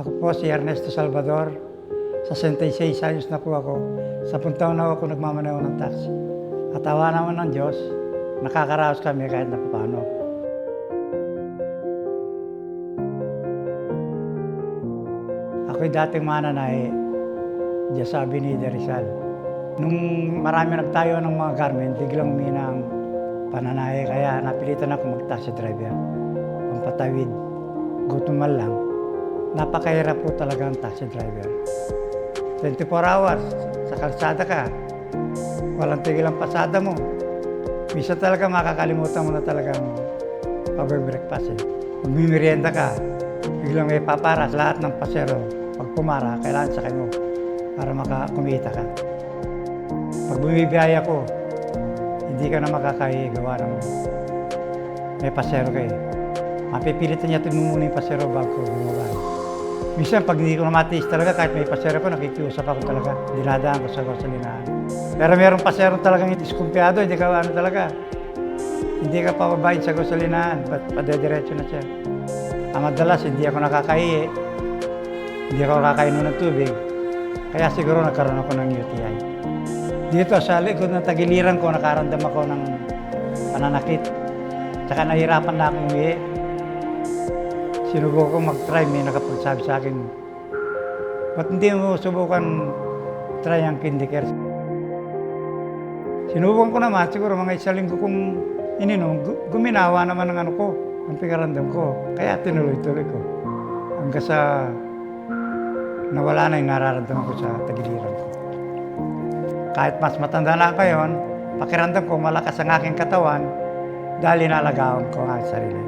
Ako po si Ernesto Salvador. Sa 66 anyos na po ako. 10 taon na ako nagmamaneho ng taxi. At awa naman ng Diyos, nakakaraos kami kahit na paano. Ako'y dating mananahe diyan sa Avenida Rizal. Nung marami nagtayo ng mga garment, biglang umina ang pananahe. Kaya napilitan ako mag-taxi driver. Pampatawid, gutom man lang. Napakahirap po talaga ang taxi driver. 24 hours, sa kalsada ka. Walang tigil ang pasada mo. Minsan talaga makakalimutan mo na talagang pag-breakfast. Magmimerienda ka, biglang may paparas lahat ng pasero. Pag pumara, kailangan sakay mo para makakumita ka. Pag bumibiyaya ko, hindi ka na makakagawa ng may pasero ka eh. Mapipilitan niya tinumuna yung pasero bago bumaba. Minsan, pag hindi ko na matiis talaga, kahit may pasero ko, nakikiusap ako talaga. Dinadaan ko sa gasolinahan. Pero mayroong pasero talagang diskumpiyado, hindi ka ano talaga. Hindi ka pababayin sa gasolinahan, padediretso na siya. Ang madalas, hindi ako nakakaihi. Hindi ako nakakainom ng tubig. Kaya siguro nagkaroon ako ng UTI. Dito sa likod ng tagiliran ko, nakaramdam ako ng pananakit. Tsaka nahirapan na akong umihi. Sinubukan ko mag-try, may nakapagsabi sa akin, ba't hindi mo subukan try ang Kindicare? Sinubukan ko naman, siguro mga 1 linggo kong ininom, guminawa naman ng ano ko, ang pikaramdam ko. Kaya tinuloy-tuloy ko. Hanggang sa nawala na yung nararamdaman ko sa tagiliran ko. Kahit mas matanda na ako ngayon, pakiramdam ko malakas ang aking katawan dahil inalagaan ko ang aking sarili.